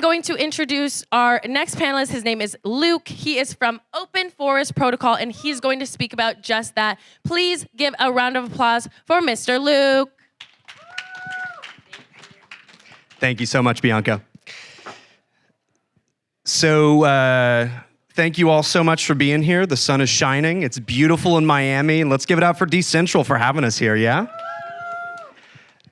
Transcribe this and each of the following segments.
going to introduce our next panelist. His name is Luke. He is from Open Forest Protocol, and he's going to speak about just that. Please give a round of applause for Mr. Luke. Thank you so much, Bianca. So, thank you all so much for being here. The sun is shining. It's beautiful in Miami, and let's give it up for DCentral for having us here, yeah?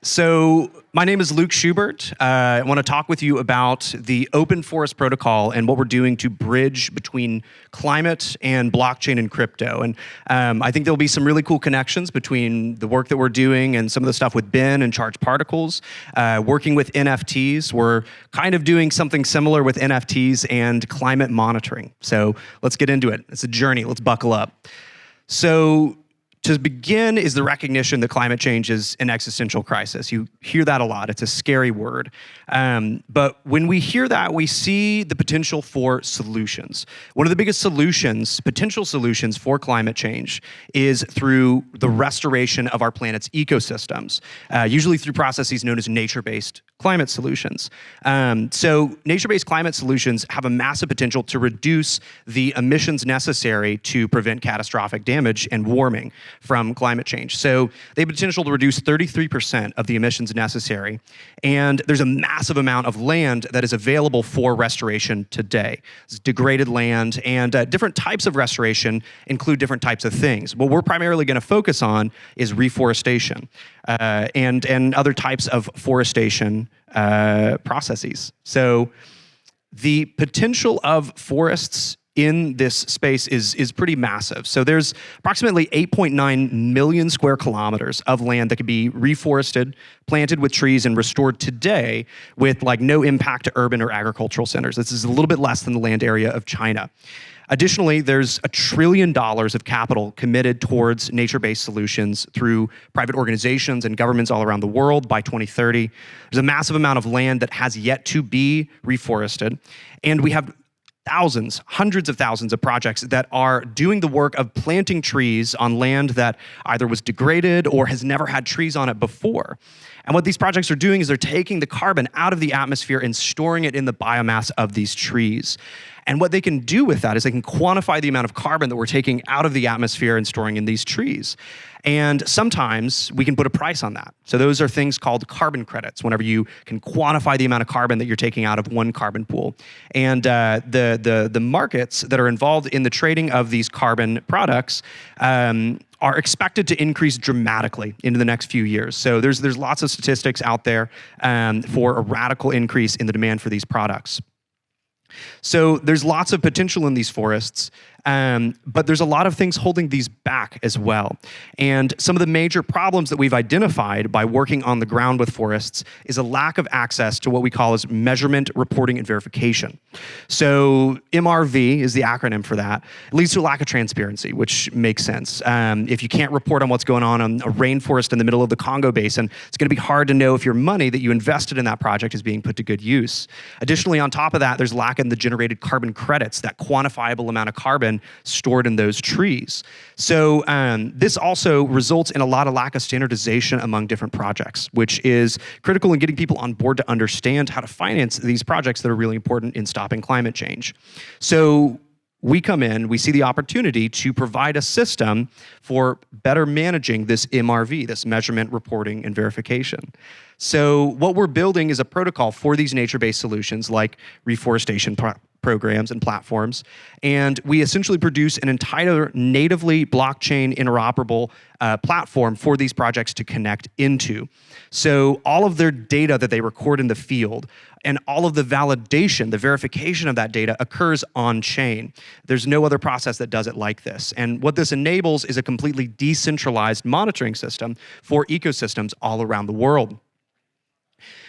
So, my name is Luke Schubert. I want to talk with you about the Open Forest Protocol and what we're doing to bridge between climate and blockchain and crypto. And I think there'll be some really cool connections between the work that we're doing and some of the stuff with BIN and charged particles. Working with NFTs, we're kind of doing something similar with NFTs and climate monitoring. So let's get into it. It's a journey. Let's buckle up. So, to begin is the recognition that climate change is an existential crisis. You hear that a lot. It's a scary word. But when we hear that, we see the potential for solutions. One of the biggest solutions, potential solutions for climate change is through the restoration of our planet's ecosystems, usually through processes known as nature-based climate solutions. So nature-based climate solutions have a massive potential to reduce the emissions necessary to prevent catastrophic damage and warming from climate change. So they have potential to reduce 33% of the emissions necessary. And there's a massive amount of land that is available for restoration today. It's degraded land, and different types of restoration include different types of things. What we're primarily going to focus on is reforestation and other types of forestation processes. So the potential of forests in this space is pretty massive. So there's approximately 8.9 million square kilometers of land that could be reforested, planted with trees, and restored today with like no impact to urban or agricultural centers. This is a little bit less than the land area of China. Additionally, there's $1 trillion of capital committed towards nature-based solutions through private organizations and governments all around the world by 2030. There's a massive amount of land that has yet to be reforested, and we have thousands, hundreds of thousands of projects that are doing the work of planting trees on land that either was degraded or has never had trees on it before. And what these projects are doing is they're taking the carbon out of the atmosphere and storing it in the biomass of these trees. And what they can do with that is they can quantify the amount of carbon that we're taking out of the atmosphere and storing in these trees. And sometimes we can put a price on that. So those are things called carbon credits, whenever you can quantify the amount of carbon that you're taking out of one carbon pool. And the markets that are involved in the trading of these carbon products are expected to increase dramatically into the next few years. So there's lots of statistics out there for a radical increase in the demand for these products. So there's lots of potential in these forests, but there's a lot of things holding these back as well. And some of the major problems that we've identified by working on the ground with forests is a lack of access to what we call as measurement, reporting, and verification. So MRV is the acronym for that. It leads to a lack of transparency, which makes sense. If you can't report on what's going on a rainforest in the middle of the Congo Basin, it's going to be hard to know if your money that you invested in that project is being put to good use. Additionally, on top of that, there's lack in the generated carbon credits, that quantifiable amount of carbon stored in those trees. So this also results in a lot of lack of standardization among different projects, which is critical in getting people on board to understand how to finance these projects that are really important in stopping climate change. So we come in, we see the opportunity to provide a system for better managing this MRV, this measurement, reporting, and verification. So what we're building is a protocol for these nature-based solutions like reforestation programs and platforms. And we essentially produce an entire natively blockchain interoperable platform for these projects to connect into. So all of their data that they record in the field and all of the validation, the verification of that data occurs on chain. There's no other process that does it like this. And what this enables is a completely decentralized monitoring system for ecosystems all around the world.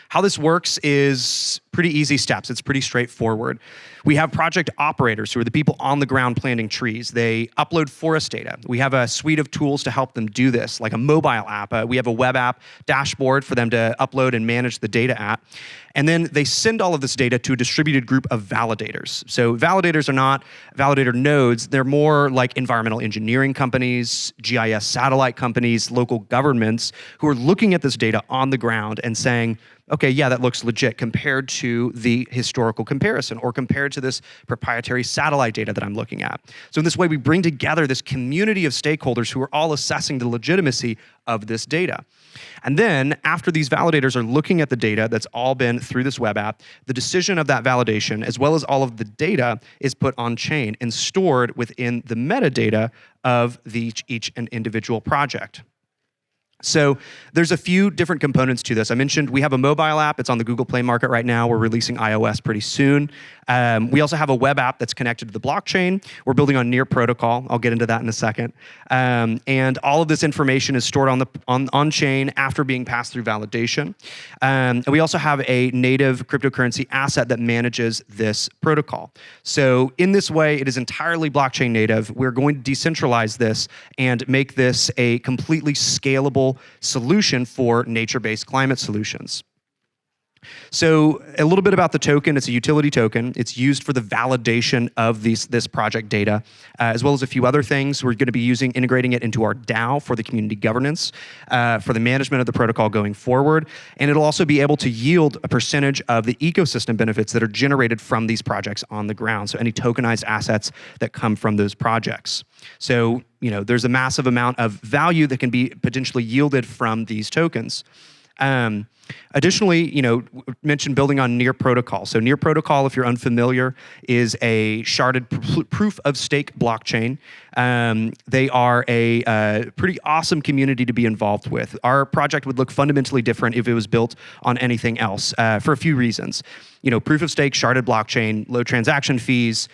How this works is pretty easy steps. It's pretty straightforward. We have project operators who are the people on the ground planting trees. They upload forest data. We have a suite of tools to help them do this, like a mobile app. We have a web app dashboard for them to upload and manage the data at. And then they send all of this data to a distributed group of validators. So validators are not validator nodes. They're more like environmental engineering companies, GIS satellite companies, local governments who are looking at this data on the ground and saying, okay, yeah, that looks legit compared to to the historical comparison or compared to this proprietary satellite data that I'm looking at. So in this way, we bring together this community of stakeholders who are all assessing the legitimacy of this data. And then after these validators are looking at the data that's all been through this web app, the decision of that validation, as well as all of the data, is put on chain and stored within the metadata of each and individual project. So there's a few different components to this. I mentioned we have a mobile app. It's on the Google Play Market right now. We're releasing iOS pretty soon. We also have a web app that's connected to the blockchain. We're building on Near Protocol. I'll get into that in a second. And all of this information is stored on chain after being passed through validation. And we also have a native cryptocurrency asset that manages this protocol. So in this way, it is entirely blockchain native. We're going to decentralize this and make this a completely scalable solution for nature-based climate solutions. So a little bit about the token. It's a utility token. It's used for the validation of this project data, as well as a few other things. We're going to be integrating it into our DAO for the community governance, for the management of the protocol going forward. And it'll also be able to yield a percentage of the ecosystem benefits that are generated from these projects on the ground. So any tokenized assets that come from those projects. So, there's a massive amount of value that can be potentially yielded from these tokens. Additionally, mentioned building on Near Protocol. So Near Protocol, if you're unfamiliar, is a sharded proof of stake blockchain. They are a pretty awesome community to be involved with. Our project would look fundamentally different if it was built on anything else for a few reasons. Proof of stake, sharded blockchain, low transaction fees,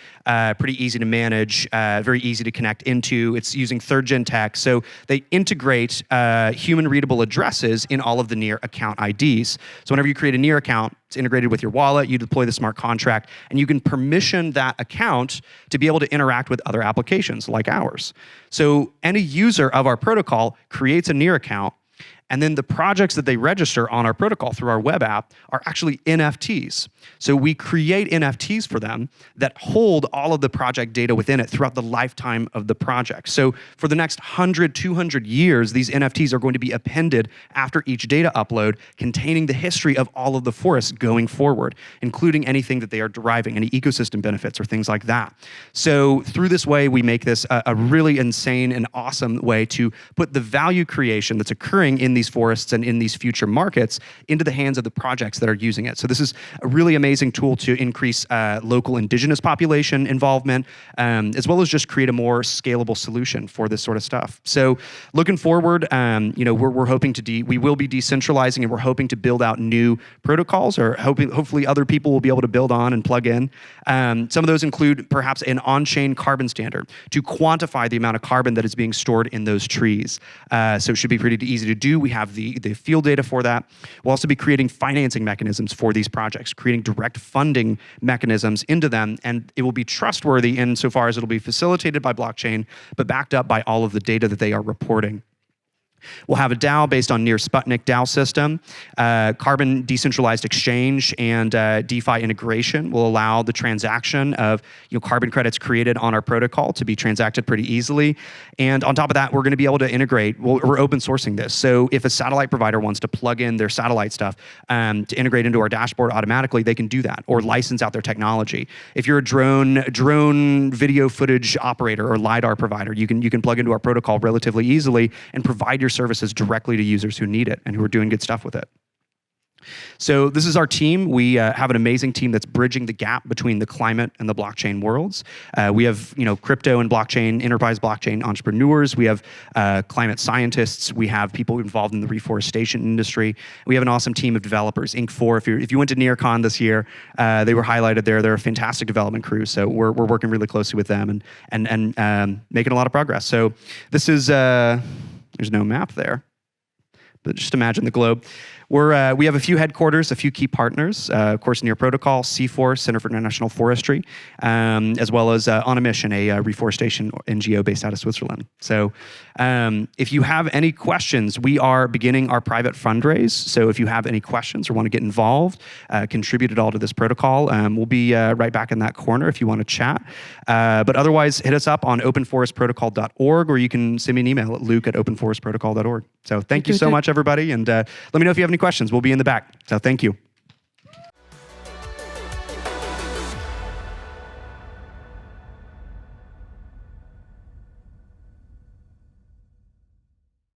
pretty easy to manage, very easy to connect into. It's using third-gen tech. So they integrate human-readable addresses in all of the Near account IDs. So whenever you create a Near account, it's integrated with your wallet, you deploy the smart contract, and you can permission that account to be able to interact with other applications like ours. So any user of our protocol creates a Near account, and then the projects that they register on our protocol through our web app are actually NFTs. So we create NFTs for them that hold all of the project data within it throughout the lifetime of the project. So for the next 100, 200 years, these NFTs are going to be appended after each data upload, containing the history of all of the forests going forward, including anything that they are deriving, any ecosystem benefits or things like that. So through this way, we make this a really insane and awesome way to put the value creation that's occurring in these forests and in these future markets into the hands of the projects that are using it. So this is a really amazing tool to increase local indigenous population involvement, as well as just create a more scalable solution for this sort of stuff. So looking forward, we're hoping we will be decentralizing, and we're hoping to build out new protocols, or hopefully other people will be able to build on and plug in. Some of those include perhaps an on-chain carbon standard to quantify the amount of carbon that is being stored in those trees. So it should be pretty easy to do. We have the field data for that. We'll also be creating financing mechanisms for these projects, creating direct funding mechanisms into them, and it will be trustworthy insofar as it'll be facilitated by blockchain, but backed up by all of the data that they are reporting. We'll have a DAO based on Near Sputnik DAO system. Carbon decentralized exchange and DeFi integration will allow the transaction of carbon credits created on our protocol to be transacted pretty easily. And on top of that, we're going to be able to integrate. We're open sourcing this. So if a satellite provider wants to plug in their satellite stuff to integrate into our dashboard automatically, they can do that, or license out their technology. If you're a drone video footage operator or LiDAR provider, you can plug into our protocol relatively easily and provide your services directly to users who need it and who are doing good stuff with it. So this is our team. We have an amazing team that's bridging the gap between the climate and the blockchain worlds. We have crypto and blockchain, enterprise blockchain entrepreneurs. We have climate scientists. We have people involved in the reforestation industry. We have an awesome team of developers. Inc4, if you went to NearCon this year, they were highlighted there. They're a fantastic development crew. So we're working really closely with them and making a lot of progress. So this is there's no map there, but just imagine the globe. We have a few headquarters, a few key partners, of course, Near Protocol, C4, Center for International Forestry, as well as On a Mission, a reforestation NGO based out of Switzerland. So if you have any questions, we are beginning our private fundraise. So if you have any questions or want to get involved, contribute at all to this protocol, we'll be right back in that corner if you want to chat. But otherwise, hit us up on openforestprotocol.org, or you can send me an email at luke@openforestprotocol.org. So thank you so much, everybody. And let me know if you have any questions. We'll be in the back. So thank you.